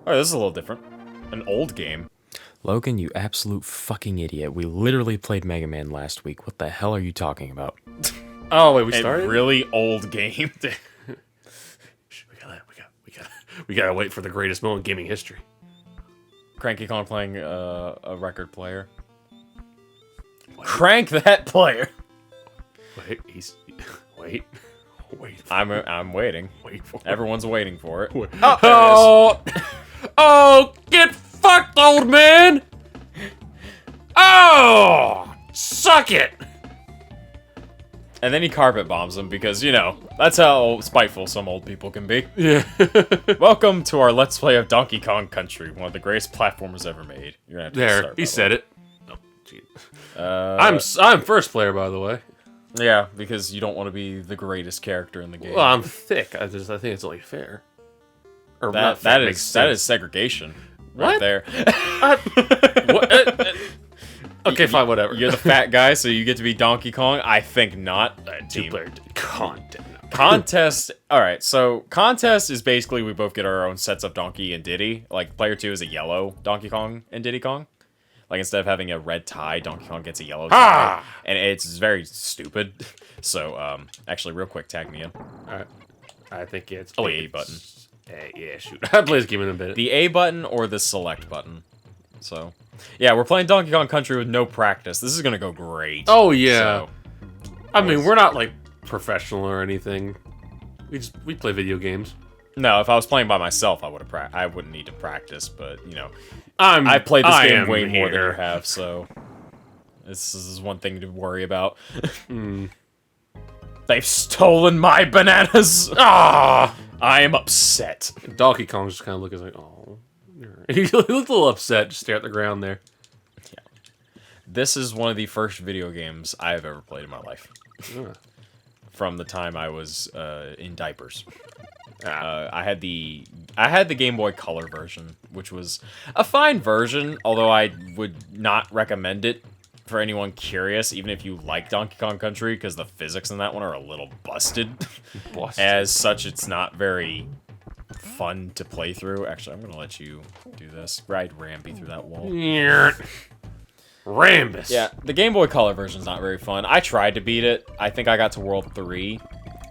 Oh, this is a little different. An old game. Logan, you absolute fucking idiot. We literally played Mega Man last week. What the hell are you talking about? Oh, wait, we A started? really old game. We gotta wait for the greatest moment in gaming history. Cranky Kong playing a record player. What? Crank that player. Wait, wait. I'm waiting. Wait for Everyone's waiting for it. Wait. Oh, oh, get fucked, old man! Oh, suck it! And then he carpet bombs him because, you know, that's how spiteful some old people can be. Yeah. Welcome to our Let's Play of Donkey Kong Country, one of the greatest platformers ever made. You're gonna have to There, start, he said it. Oh, gee. I'm I'm first player, by the way. Yeah, because you don't want to be the greatest character in the game. Well, I'm thick. I think it's only fair. Or not fair, that makes is sense. What? there. What? Okay, fine, whatever. You're the fat guy, so you get to be Donkey Kong? I think not. Two-player content. Contest. Alright, so contest is basically we both get our own sets of Donkey and Diddy. Like, player 2 is a yellow Donkey Kong and Diddy Kong. Like, instead of having a red tie, Donkey Kong gets a yellow tie. And it's very stupid. So, actually, real quick, tag me in. Alright. I think it's... The A button. Yeah, shoot. I play this game in a bit. The A button or the select button. So, yeah, we're playing Donkey Kong Country with no practice. This is gonna go great. Oh, yeah. So, I mean, we're not, like, professional or anything. We play video games. no, if I was playing by myself, I wouldn't need to practice, but, you know, I've I've played this game way more than you have, so this is one thing to worry about. They've stolen my bananas! Ah! I am upset. Donkey Kong just kind of looking like, oh. He looked a little upset, just stare at the ground there. Yeah. This is one of the first video games I've ever played in my life. From the time I was in diapers. I had the Game Boy Color version, which was a fine version, although I would not recommend it for anyone curious, even if you like Donkey Kong Country, because the physics in that one are a little busted. As such, it's not very fun to play through. Actually, I'm going to let you do this. Ride Ramby through that wall. Rambus. Yeah, the Game Boy Color version's not very fun. I tried to beat it. I think I got to World 3.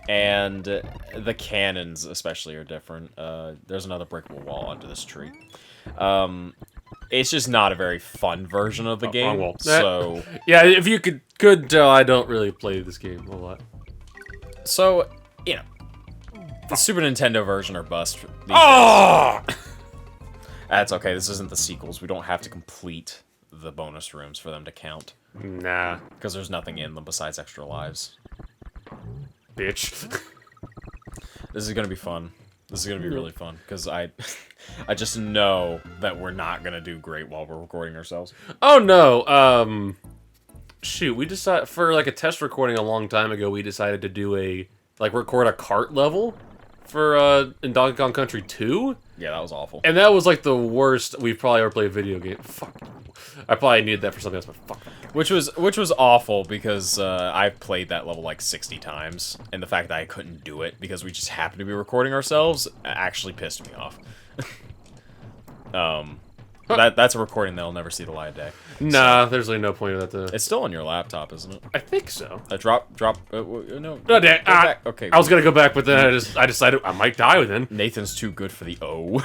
And the cannons, especially, are different. There's another breakable wall under this tree. It's just not a very fun version of the game. Wall. So yeah, if you could tell, I don't really play this game a lot. So, you know, the Super Nintendo version are bust. Oh! That's okay. This isn't the sequels. We don't have to complete the bonus rooms for them to count. Nah. Because there's nothing in them besides extra lives. Bitch. This is gonna be fun. This is gonna be really fun because I just know that we're not gonna do great while we're recording ourselves. Oh no. Shoot, we decided for like a test recording a long time ago. We decided to do record a kart level for in Donkey Kong Country 2. Yeah, that was awful. And that was like the worst we've probably ever played a video game. Fuck. I probably needed that for something else, but fuck. Which was awful because I've played that level like 60 times, and the fact that I couldn't do it because we just happened to be recording ourselves actually pissed me off. That's a recording that'll never see the light of day. Nah, there's really no point of that. Though. It's still on your laptop, isn't it? I think so. Drop. No. No, Back. Okay. I was gonna go back, but then I decided I might die then. Nathan's too good for the O.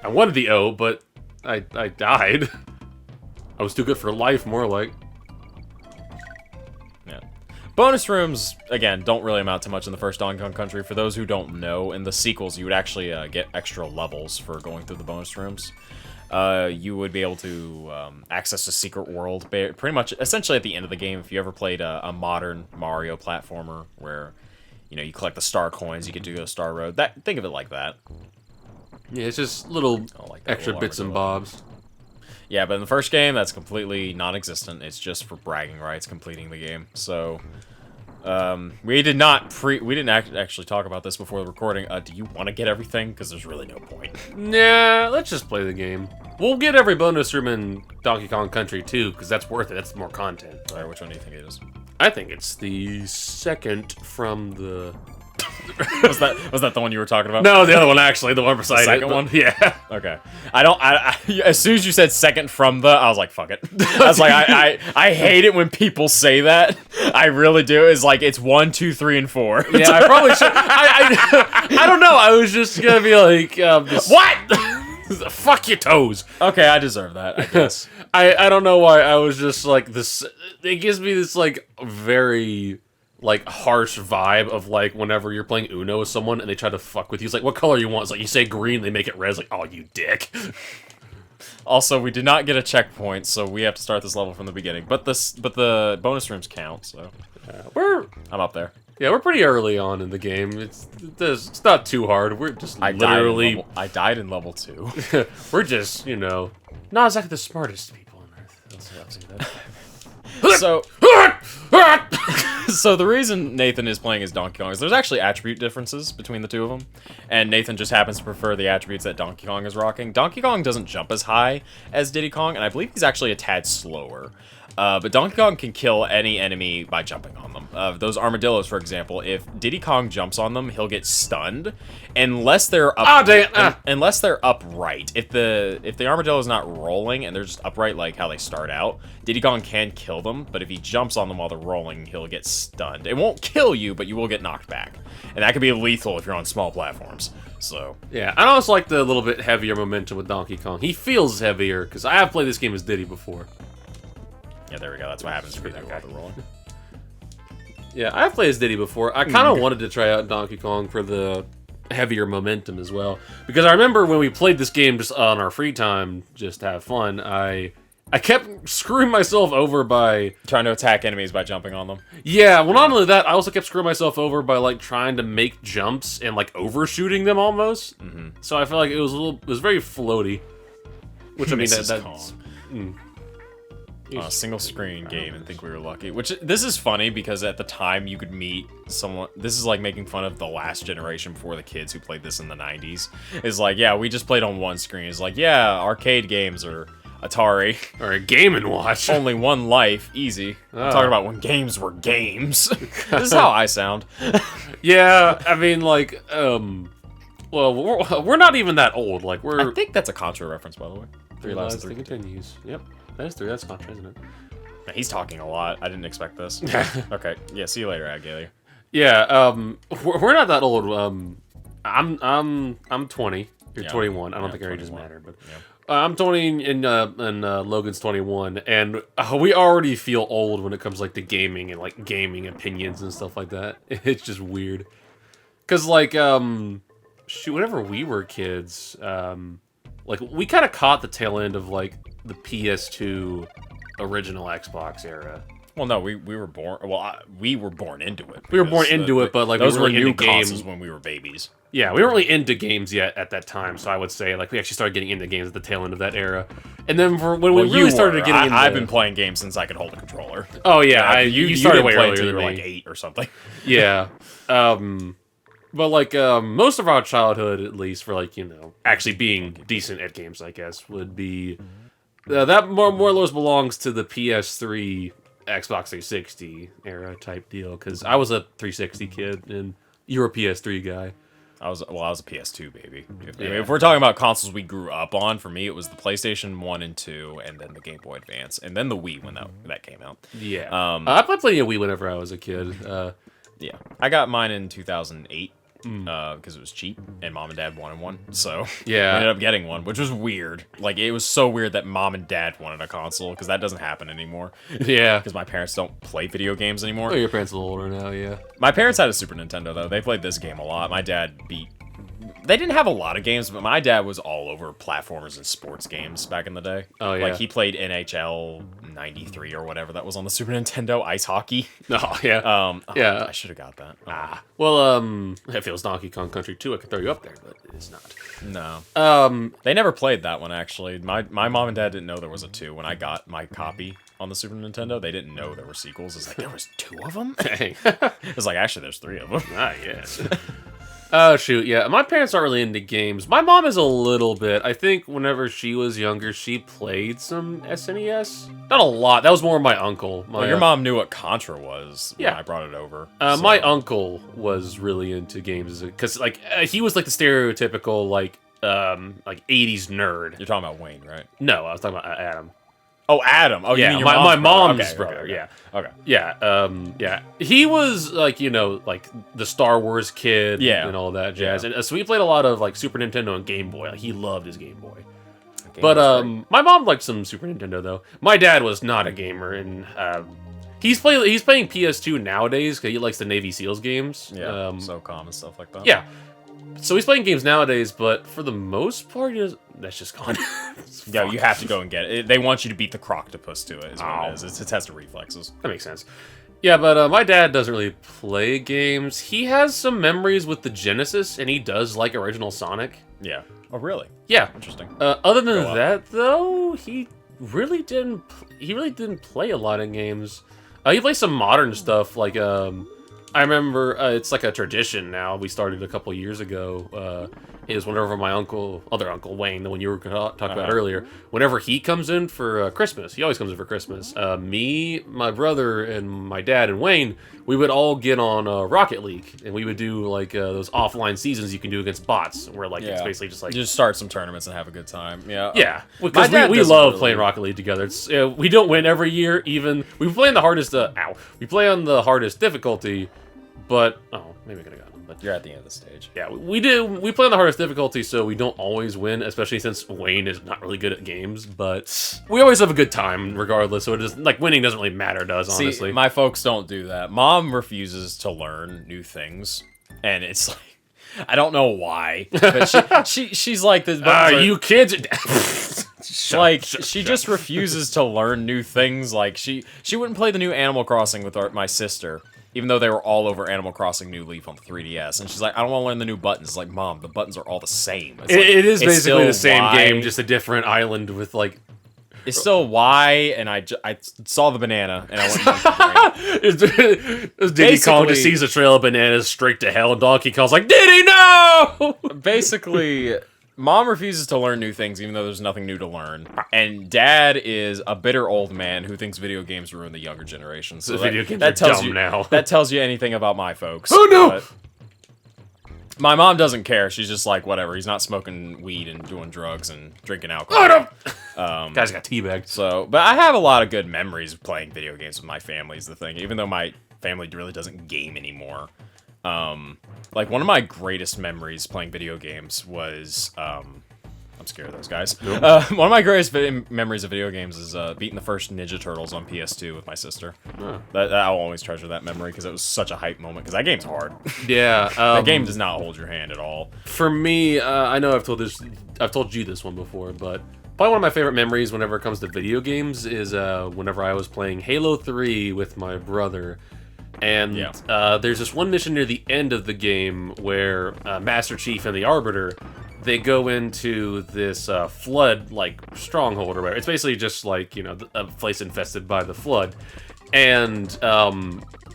I wanted the O, but I died. I was too good for life, more like. Yeah. Bonus rooms, again, don't really amount to much in the first Donkey Kong Country. For those who don't know, in the sequels, you would actually get extra levels for going through the bonus rooms. You would be able to access a secret world, pretty much, essentially at the end of the game. If you ever played a modern Mario platformer, where, you know, you collect the star coins, you get to go Star Road. Think of it like that. Yeah, it's just little extra bits and bobs. Yeah, but in the first game, that's completely non-existent. It's just for bragging rights, completing the game. So, we didn't actually talk about this before the recording. Do you want to get everything? Because there's really no point. Nah, let's just play the game. We'll get every bonus room in Donkey Kong Country 2, because that's worth it. That's more content. Alright, which one do you think it is? I think it's the second from the... Was that the one you were talking about? No, the other one actually, the one beside second it. one? Yeah. Okay. As soon as you said second from the, I was like, fuck it. I was like, I hate it when people say that. I really do. It's like, it's 1, 2, 3, and 4. Yeah, I probably should. I don't know. I was just gonna be like, what? Fuck your toes. Okay, I deserve that, I guess. I don't know why I was just like this. It gives me this like very like harsh vibe of like whenever you're playing Uno with someone and they try to fuck with you. It's like, what color you want? It's like you say green, they make it red. It's like, oh, you dick. Also, we did not get a checkpoint, so we have to start this level from the beginning. But the bonus rooms count, so I'm up there. Yeah, we're pretty early on in the game. It's not too hard. We're just I died in level 2. we're just, you know, not exactly the smartest people on Earth. I'll say that. So the reason Nathan is playing as Donkey Kong is there's actually attribute differences between the two of them, and Nathan just happens to prefer the attributes that Donkey Kong is rocking. Donkey Kong doesn't jump as high as Diddy Kong, and I believe he's actually a tad slower. But Donkey Kong can kill any enemy by jumping on them. Those armadillos, for example, if Diddy Kong jumps on them, he'll get stunned, unless they're up. Unless they're upright. If the armadillo is not rolling and they're just upright, like how they start out, Diddy Kong can kill them. But if he jumps on them while they're rolling, he'll get stunned. It won't kill you, but you will get knocked back, and that can be lethal if you're on small platforms. So yeah, I always like the little bit heavier momentum with Donkey Kong. He feels heavier because I have played this game as Diddy before. yeah, there we go. That's what happens if you do all the rolling. Yeah, I've played as Diddy before. I kind of wanted to try out Donkey Kong for the heavier momentum as well. Because I remember when we played this game just on our free time, just to have fun, I kept screwing myself over by... trying to attack enemies by jumping on them. Yeah, well, not only that, I also kept screwing myself over by, like, trying to make jumps and, like, overshooting them almost. Mm-hmm. So I felt like it was very floaty. Which, I mean, that's... Single screen game and think we were lucky. Which, this is funny because at the time you could meet someone... This is like making fun of the last generation before the kids who played this in the 90s. It's like, yeah, we just played on one screen. It's like, yeah, arcade games or Atari. Or a Game & Watch. Only one life. Easy. I'm talking about when games were games. This is how I sound. Yeah, I mean, like, well, we're not even that old. Like, I think that's a Contra reference, by the way. Three lives, three continues. Yep. That is 3. That's Contra, isn't it? He's talking a lot. I didn't expect this. Okay. Yeah. See you later, Agalia. Yeah. We're not that old. I'm 20. You're 21. I don't think our ages matter, but I'm 20 and Logan's 21, and we already feel old when it comes like to gaming and like gaming opinions and stuff like that. It's just weird. Cause like shoot, whenever we were kids, like we kind of caught the tail end of like the PS2 original Xbox era. Well, no, we were born. Well, we were born into it. We were born into it, but like those we were new into games when we were babies. Yeah, we weren't really into games yet at that time, so I would say like we actually started getting into games at the tail end of that era. And then when we really started getting into... I've been playing games since I could hold a controller. Oh yeah, you started way earlier earlier than than you were me. like 8 or something. Yeah. But like most of our childhood, at least for like, you know, actually being decent at games, I guess, would be that more or less belongs to the PS3, Xbox 360 era type deal. Because I was a 360 kid and you were a PS3 guy. I was a PS2 baby. If we're talking about consoles we grew up on, for me it was the PlayStation 1 and 2, and then the Game Boy Advance, and then the Wii when that came out. Yeah. I played plenty of Wii whenever I was a kid. Yeah, I got mine in 2008 because it was cheap, and Mom and Dad wanted one, so yeah, I ended up getting one, which was weird. Like, it was so weird that Mom and Dad wanted a console, because that doesn't happen anymore. Yeah. Because my parents don't play video games anymore. Oh, your parents are a little older now, yeah. My parents had a Super Nintendo, though. They played this game a lot. My dad beat... They didn't have a lot of games, but my dad was all over platformers and sports games back in the day. Oh, yeah. Like, he played NHL 93 or whatever that was on the Super Nintendo, ice hockey. Oh, yeah. Yeah. I should have got that. Well, if it was Donkey Kong Country 2, I could throw you up there, but it's not. No. They never played that one, actually. My mom and dad didn't know there was a 2. When I got my copy on the Super Nintendo, they didn't know there were sequels. It's like, there was 2 of them? Dang. It's like, actually, there's 3 of them. Ah, yes. Oh, shoot, yeah. My parents aren't really into games. My mom is a little bit. I think whenever she was younger, she played some SNES. Not a lot. That was more my uncle. Your mom knew what Contra was when Yeah. I brought it over. My uncle was really into games because, like, he was like the stereotypical like 80s nerd. You're talking about Wayne, right? No, I was talking about Adam. Oh, Adam. Oh, Yeah, you mean your my mom's mom's brother? brother. Okay, Yeah. Okay. Yeah, yeah. He was like, like the Star Wars kid, Yeah. and all that jazz. Yeah. And so we played a lot of like Super Nintendo and Game Boy. Like, he loved his Game Boy. Game But was great. my mom liked some Super Nintendo though. My dad was not a gamer, and he's playing PS2 nowadays because he likes the Navy SEALs games. Yeah, SOCOM and stuff like that. Yeah. So he's playing games nowadays, but for the most part, that's just gone. Yeah, you have to go and get it. They want you to beat the croctopus to it, is what Oh. it is. It's a test of reflexes. That makes sense. Yeah, but my dad doesn't really play games. He has some memories with the Genesis, and he does like original Sonic. Yeah. Oh, really? Yeah. Interesting. Other than Go up. that, though, he really didn't play a lot of games. He plays some modern stuff, like I remember it's like a tradition now. We started a couple years ago. Is whenever my other uncle Wayne, the one you were talking about earlier, whenever he comes in for Christmas, he always comes in for Christmas. Me, my brother, and my dad and Wayne, we would all get on Rocket League, and we would do like those offline seasons you can do against bots, where like it's basically just like just start some tournaments and have a good time. Yeah. yeah, My because dad we doesn't love really- playing Rocket League together. It's, we don't win every year. Even we play on the hardest. We play on the hardest difficulty, but maybe I could have gotten them. But You're at the end of the stage. yeah, we do. We play on the hardest difficulty, so we don't always win, especially since Wayne is not really good at games. But we always have a good time, regardless. So it is like winning doesn't really matter to us, honestly. See, my folks don't do that. Mom refuses to learn new things, and it's like I don't know why, but she's like this. You kids. She just refuses to learn new things. Like she wouldn't play the new Animal Crossing with my sister, even though they were all over Animal Crossing New Leaf on the 3DS. And she's like, I don't want to learn the new buttons. It's like, Mom, the buttons are all the same. It's like, It is it's basically the still same Y. game, just a different island with like. It's still Y, and I saw the banana, and I went. Diddy Kong just sees a trail of bananas straight to hell, and Donkey Kong's like, Diddy, no! Basically, Mom refuses to learn new things, even though there's nothing new to learn. And Dad is a bitter old man who thinks video games ruin the younger generation. So Video games that are tells dumb you now. That tells you anything about my folks. Oh, no! But my mom doesn't care. She's just like, whatever. He's not smoking weed and doing drugs and drinking alcohol. Guys got teabagged. So, but I have a lot of good memories of playing video games with my family is the thing. Even though my family really doesn't game anymore. Like one of my greatest memories playing video games was, I'm scared of those guys. Nope. One of my greatest memories of video games is beating the first Ninja Turtles on PS2 with my sister. Huh. I'll always treasure that memory because it was such a hype moment. Because that game's hard. Yeah, That game does not hold your hand at all. For me, I know I've told you this one before, but probably one of my favorite memories whenever it comes to video games is whenever I was playing Halo 3 with my brother. And there's this one mission near the end of the game where Master Chief and the Arbiter, they go into this flood, like, stronghold or whatever. It's basically just like, a place infested by the flood. And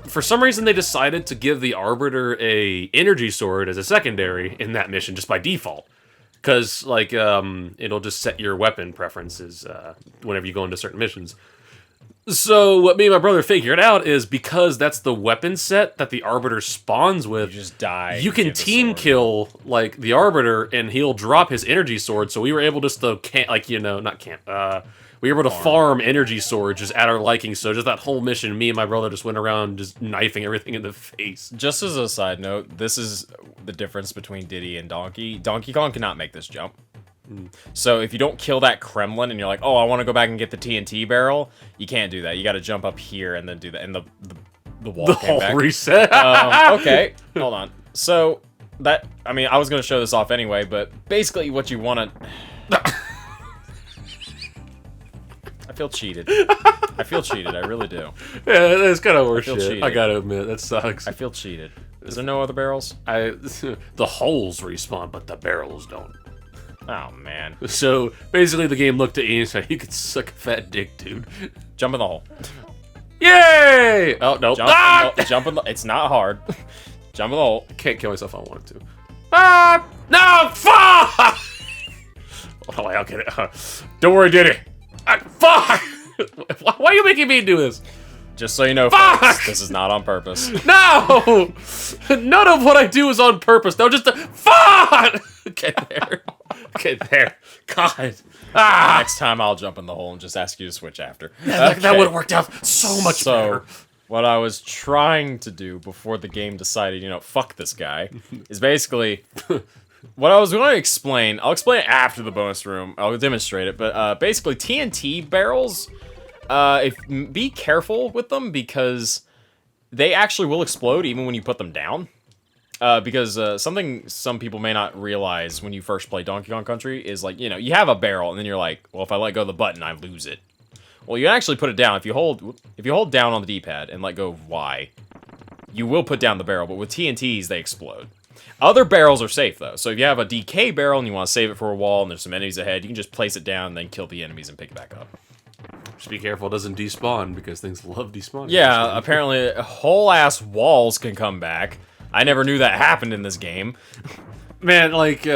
for some reason they decided to give the Arbiter a energy sword as a secondary in that mission just by default. Because, like, it'll just set your weapon preferences whenever you go into certain missions. So what me and my brother figured out is because that's the weapon set that the Arbiter spawns with, You just die. you can give the team sword. kill like the Arbiter and he'll drop his energy sword. So we were able just to we were able to farm energy swords just at our liking. So just that whole mission, me and my brother just went around just knifing everything in the face. Just as a side note, this is the difference between Diddy and Donkey. Donkey Kong cannot make this jump. So if you don't kill that Kremlin and you're like, oh, I want to go back and get the TNT barrel, you can't do that. You got to jump up here and then do that. And the wall The came whole back. reset. Okay, hold on. So I was going to show this off anyway, but basically what you want to... I feel cheated. I feel cheated. I really do. Yeah, that's kind of worse feel shit. cheated. I gotta admit, that sucks. I feel cheated. Is there no other barrels? The holes respawn, but the barrels don't. Oh, man. So basically, the game looked at you and said, "You could suck a fat dick, dude." Jump in the hole. Yay! Oh no! Jump in the, it's not hard. Jump in the hole. I can't kill myself if I wanted to. No! Fuck! Oh, I'll get it. Don't worry, Diddy. Fuck! Why are you making me do this? Just so you know, folks, this is not on purpose. No! None of what I do is on purpose. No, just fuck! Get there. Get there. God. Next time I'll jump in the hole and just ask you to switch after. That would have worked out so much better. What I was trying to do before the game decided, fuck this guy, is basically... What I was going to explain, I'll explain it after the bonus room. I'll demonstrate it, but basically TNT barrels, be careful with them because they actually will explode even when you put them down. Because something some people may not realize when you first play Donkey Kong Country is like, you have a barrel and then you're like, well, if I let go of the button, I lose it. Well, you actually put it down. If you hold down on the D-pad and let go of Y, you will put down the barrel, but with TNTs, they explode. Other barrels are safe, though. So if you have a DK barrel and you want to save it for a wall and there's some enemies ahead, you can just place it down and then kill the enemies and pick it back up. Just be careful it doesn't despawn, because things love despawning. Yeah, apparently whole-ass walls can come back. I never knew that happened in this game. Man, like,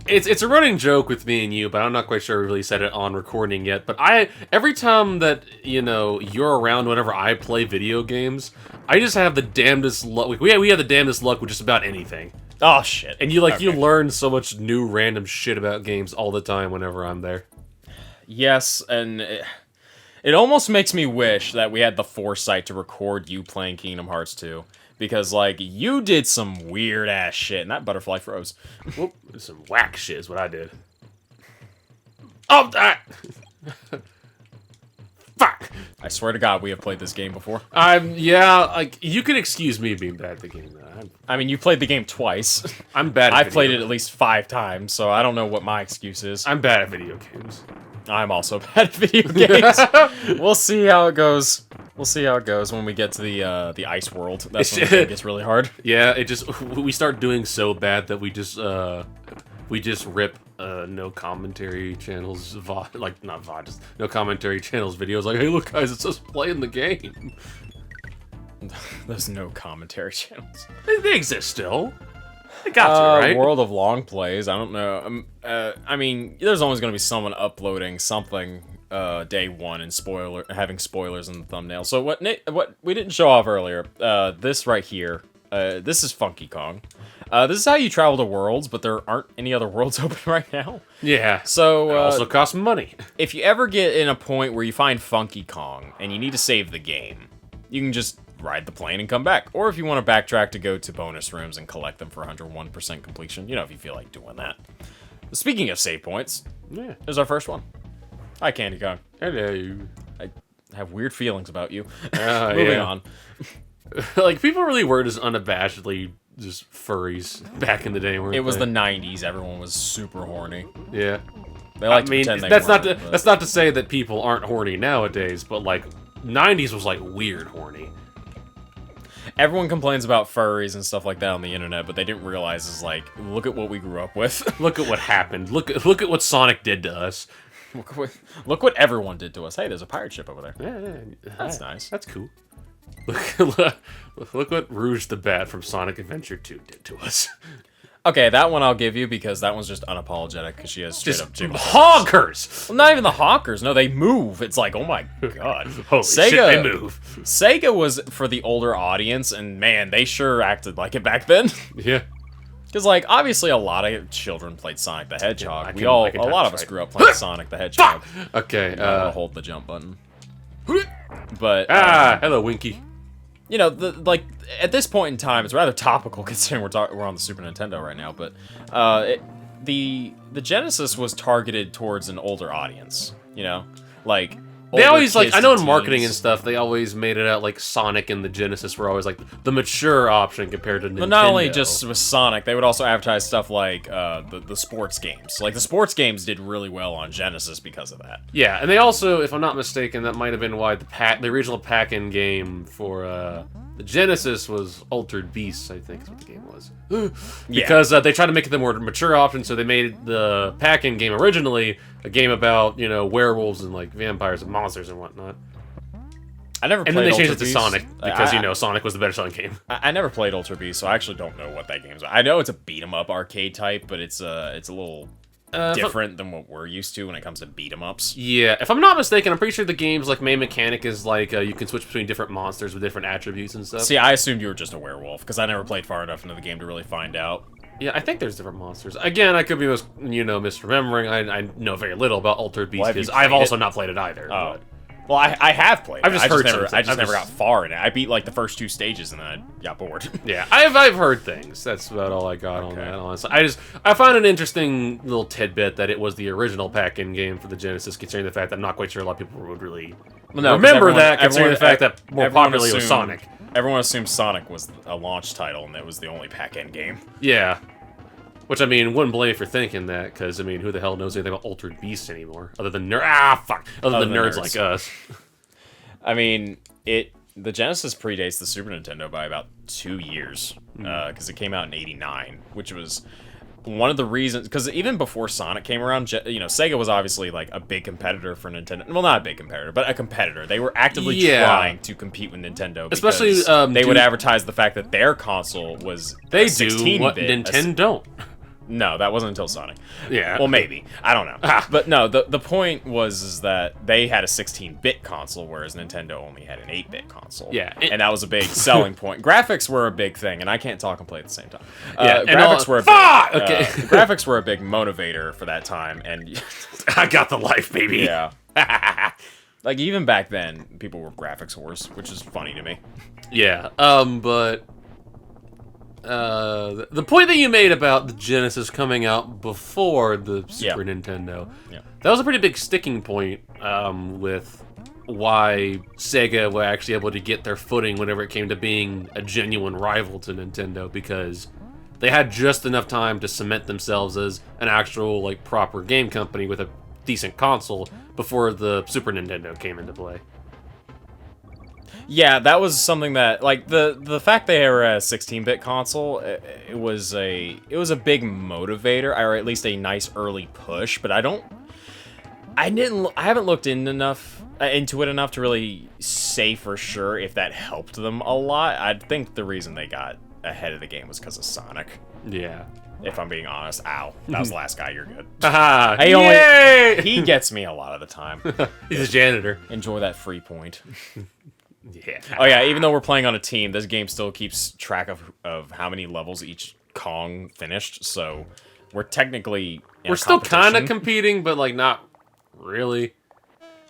it's a running joke with me and you, but I'm not quite sure I really said it on recording yet. But every time that, you're around whenever I play video games, I just have the damnedest luck. We have the damnedest luck with just about anything. Oh, shit. And you learn so much new random shit about games all the time whenever I'm there. Yes, and it almost makes me wish that we had the foresight to record you playing Kingdom Hearts 2. Because, you did some weird-ass shit, and that butterfly froze. Whoop, some whack shit is what I did. Oh, that! Fuck! I swear to God, we have played this game before. You can excuse me being bad at the game. I mean, you played the game twice. I'm bad at I've played it at least 5 times, so I don't know what my excuse is. I'm bad at video games. I'm also bad at video games. We'll see how it goes. We'll see how it goes when we get to the ice world. That's when it gets really hard. Yeah, we start doing so bad that we just rip no commentary channels just no commentary channels videos like, hey look guys, it's us playing the game. There's no commentary channels. They exist still. They got to, right? World of Long Plays. I don't know. I mean, there's always going to be someone uploading something day one and having spoilers in the thumbnail. So what we didn't show off earlier, this right here, this is Funky Kong. This is how you travel to worlds, but there aren't any other worlds open right now. Yeah. So it also costs money. If you ever get in a point where you find Funky Kong and you need to save the game, you can just ride the plane and come back. Or if you want to backtrack to go to bonus rooms and collect them for 101% completion, if you feel like doing that. Speaking of save points, here's our first one. Hi, Candy Kong. Hello. I have weird feelings about you. Moving on. People really were just unabashedly just furries back in the day. It was the 90s. Everyone was super horny. Yeah. They like to pretend they that's weren't, that's not to say that people aren't horny nowadays, but 90s was weird horny. Everyone complains about furries and stuff like that on the internet, but they didn't realize is look at what we grew up with. Look at what happened. Look at what Sonic did to us. Look what everyone did to us. Hey, there's a pirate ship over there. Yeah. That's nice. That's cool. Look what Rouge the Bat from Sonic Adventure 2 did to us. Okay, that one I'll give you because that one's just unapologetic because she has straight up jiggle. Honkers! Well, not even the honkers. No, they move. It's like, oh my god. Holy shit, they move. Sega was for the older audience, and man, they sure acted like it back then. Yeah. Because, obviously a lot of children played Sonic the Hedgehog. A lot of us grew up playing Sonic the Hedgehog. Okay, hold the jump button. But, hello, Winky. At this point in time, it's rather topical considering we're on the Super Nintendo right now, but the Genesis was targeted towards an older audience, They always I know in marketing and stuff, they always made it out like Sonic and the Genesis were always the mature option compared to Nintendo. But not only just with Sonic, they would also advertise stuff like the sports games. The sports games did really well on Genesis because of that. Yeah, and they also, if I'm not mistaken, that might have been why the original pack-in game for the Genesis was Altered Beasts, I think is what the game was. Because they tried to make it the more mature option, so they made the pack-in game originally a game about, werewolves and, vampires and monsters and whatnot. I never played And then they Ultra changed it to Beast. Sonic because, Sonic was the better selling game. I never played Ultra Beast, so I actually don't know what that game's. I know it's a beat 'em up arcade type, but it's a little different than what we're used to when it comes to beat 'em ups. Yeah, if I'm not mistaken, I'm pretty sure the game's like main mechanic is like you can switch between different monsters with different attributes and stuff. See, I assumed you were just a werewolf because I never played far enough into the game to really find out. Yeah, I think there's different monsters. Again, I could be misremembering. I know very little about Altered Beast because I've also not played it either. Oh. But. Well, I have played it. I've just heard I just never got far in it. I beat like the first 2 stages and then I got bored. Yeah, I've heard things. That's about all I got on that. Honestly, I found an interesting little tidbit that it was the original pack-in game for the Genesis, considering the fact that I'm not quite sure a lot of people would really remember that, considering the fact that more popularly was Sonic. Everyone assumed Sonic was a launch title and it was the only pack-in game. Yeah. Which, I mean, wouldn't blame you for thinking that, because, I mean, who the hell knows anything about Altered Beast anymore? Other than Other than nerds like us. I mean, the Genesis predates the Super Nintendo by about 2 years, because it came out in '89, which was one of the reasons, because even before Sonic came around, Sega was obviously, like, a big competitor for Nintendo. Well, not a big competitor, but a competitor. They were actively trying to compete with Nintendo, because especially, they would advertise the fact that their console was They do what Nintendo don't. No, that wasn't until Sonic. Yeah. Well, maybe. I don't know. But no, the point was that they had a 16-bit console, whereas Nintendo only had an 8-bit console. Yeah. And that was a big selling point. Graphics were a big thing, and I can't talk and play at the same time. Yeah. Graphics were a big, okay. Graphics were a big motivator for that time, and I got the life, baby. Yeah. Like, even back then, people were graphics whores, which is funny to me. Yeah. But... the point that you made about the Genesis coming out before the Super Nintendo, that was a pretty big sticking point with why Sega were actually able to get their footing whenever it came to being a genuine rival to Nintendo, because they had just enough time to cement themselves as an actual, like, proper game company with a decent console before the Super Nintendo came into play. Yeah, that was something that, like, the fact they were a 16-bit console, it was a big motivator, or at least a nice early push. But I haven't looked into it enough to really say for sure if that helped them a lot. I think the reason they got ahead of the game was because of Sonic. Yeah. If I'm being honest. Ow, that was the last guy. You're good. Yay! He gets me a lot of the time. He's a janitor. Enjoy that free point. Yeah. Oh yeah, even though we're playing on a team, this game still keeps track of how many levels each Kong finished, so we're technically we're still kind of competing, but like not really.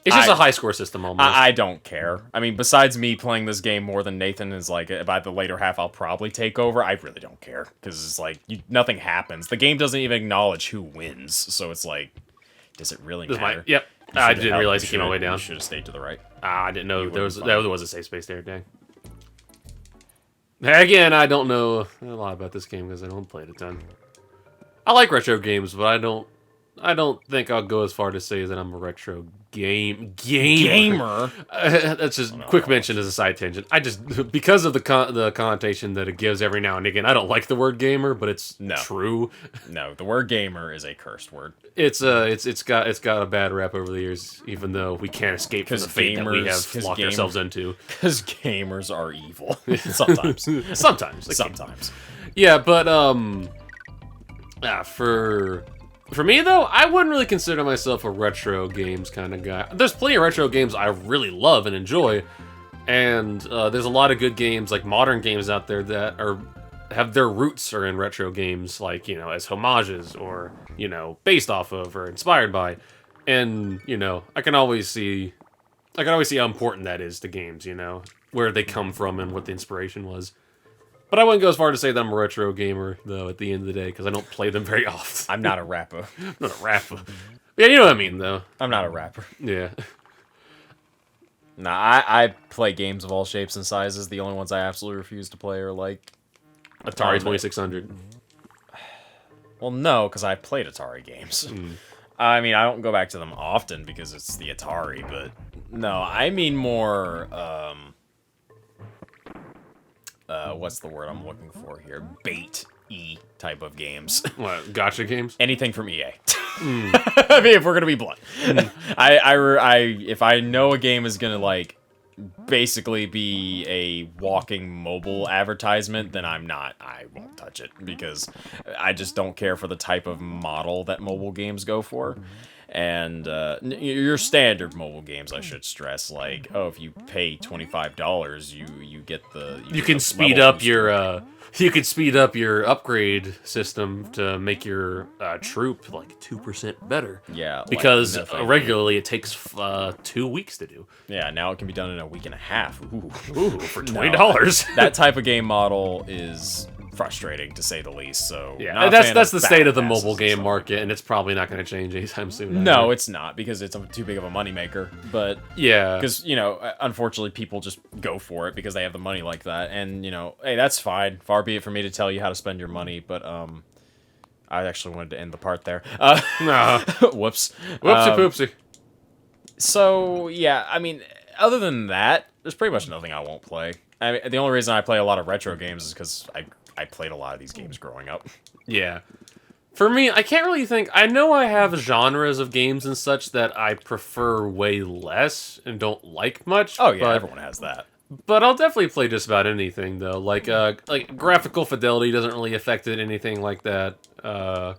It's just a high score system almost. I don't care. I mean, besides me playing this game more than Nathan is like, by the later half I'll probably take over, I really don't care, because it's like nothing happens. The game doesn't even acknowledge who wins, so it's like, does it really matter? Yep. I didn't realize it came all the way down. You should have stayed to the right. I didn't know there was a safe space there, dang. Again, I don't know a lot about this game because I don't play it a ton. I like retro games, but I don't think I'll go as far to say that I'm a retro gamer. That's just quick mention as a side tangent. I just, because of the connotation that it gives every now and again, I don't like the word gamer, but it's true. No, the word gamer is a cursed word. It's got a bad rap over the years, even though we can't escape from the fate that we have locked ourselves into. Because gamers are evil. Sometimes. Sometimes. Yeah, but For me, though, I wouldn't really consider myself a retro games kind of guy. There's plenty of retro games I really love and enjoy, and there's a lot of good games, like modern games out there that have their roots are in retro games, like, as homages or, based off of or inspired by. And, I can always see how important that is to games, where they come from and what the inspiration was. But I wouldn't go as far to say that I'm a retro gamer, though, at the end of the day, because I don't play them very often. I'm not a rapper. I'm not a rapper. Yeah, you know what I mean, though. I'm not a rapper. Yeah. Nah, I play games of all shapes and sizes. The only ones I absolutely refuse to play are, like... Atari 2600. Well, no, because I played Atari games. I mean, I don't go back to them often because it's the Atari, but... No, I mean more, what's the word I'm looking for here? Bait-y type of games. What, gotcha games? Anything from EA. I mean, if we're gonna be blunt. If I know a game is gonna, like, basically be a walking mobile advertisement, then I won't touch it, because I just don't care for the type of model that mobile games go for. And your standard mobile games, I should stress, like, oh, if you pay $25, you get the you can speed up your you can speed up your upgrade system to make your troop like 2% better. Yeah, because like, regularly it takes 2 weeks to do. Yeah, now it can be done in a week and a half. Ooh, for $20. That type of game model is frustrating, to say the least. So yeah, that's the state of the mobile game market, and it's probably not going to change anytime soon. No, it's not, because it's too big of a moneymaker. But yeah, because unfortunately, people just go for it because they have the money like that, and hey, that's fine. Far be it for me to tell you how to spend your money, but I actually wanted to end the part there. Whoops, whoopsie poopsie. So yeah, I mean, other than that, there's pretty much nothing I won't play. I mean, the only reason I play a lot of retro games is because I played a lot of these games growing up. Yeah. For me, I can't really think... I know I have genres of games and such that I prefer way less and don't like much. Oh, yeah, everyone has that. But I'll definitely play just about anything, though. Like graphical fidelity doesn't really affect it, anything like that. I'm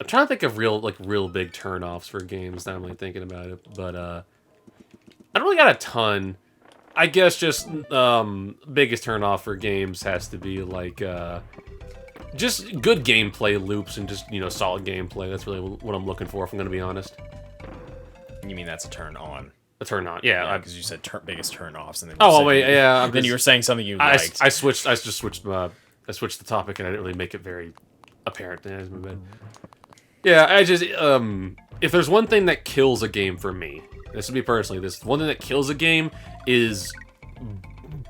trying to think of real big turn-offs for games, now I'm really thinking about it. But, I don't really got a ton... I guess just biggest turn-off for games has to be like just good gameplay loops and just solid gameplay. That's really what I'm looking for, if I'm going to be honest. You mean that's a turn on? A turn on, yeah. Because you said biggest turn-offs, and then then you were saying something you liked. I switched the topic, and I didn't really make it very apparent. Yeah, I just if there's one thing that kills a game for me, this would be personally, this one thing that kills a game is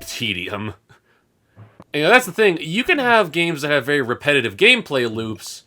tedium. That's the thing. You can have games that have very repetitive gameplay loops,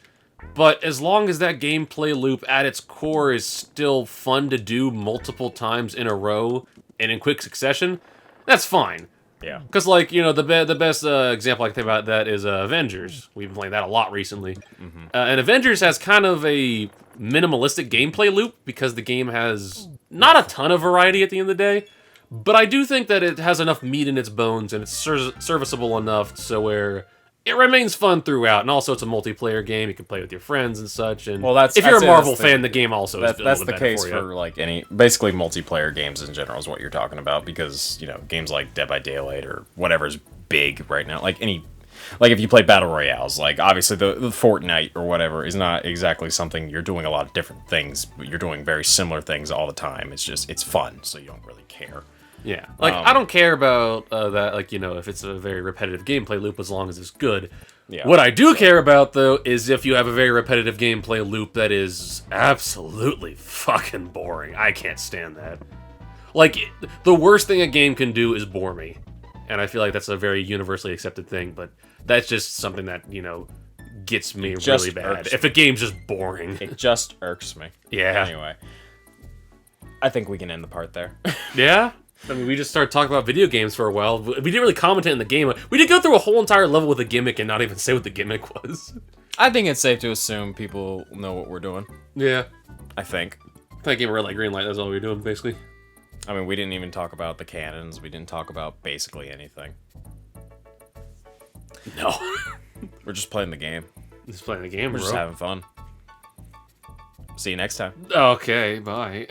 but as long as that gameplay loop at its core is still fun to do multiple times in a row and in quick succession, that's fine. Yeah. Because, like, the best example I can think about that is Avengers. We've been playing that a lot recently. Mm-hmm. And Avengers has kind of a minimalistic gameplay loop because the game has not a ton of variety at the end of the day. But I do think that it has enough meat in its bones and it's serviceable enough so where it remains fun throughout. And also it's a multiplayer game. You can play with your friends and such. And if you're a Marvel fan, the game also is a little bit better for you. For like basically multiplayer games in general is what you're talking about, because games like Dead by Daylight or whatever's big right now, like if you play battle royales, like obviously the Fortnite or whatever is not exactly something you're doing a lot of different things, but you're doing very similar things all the time. It's fun, so you don't really care. Yeah, like I don't care about that, like if it's a very repetitive gameplay loop as long as it's good. Yeah. What I do care about though is if you have a very repetitive gameplay loop that is absolutely fucking boring. I can't stand that. Like the worst thing a game can do is bore me, and I feel like that's a very universally accepted thing. But that's just something that gets me really bad. If a game's just boring, it just irks me. Yeah. Anyway, I think we can end the part there. Yeah. I mean, we just started talking about video games for a while. We didn't really comment in the game. We did go through a whole entire level with a gimmick and not even say what the gimmick was. I think it's safe to assume people know what we're doing. Yeah. I think. I gave a red light, green light. That's all we were doing, basically. I mean, we didn't even talk about the cannons. We didn't talk about basically anything. No. We're just playing the game. Just playing the game, We're just having fun. See you next time. Okay, bye.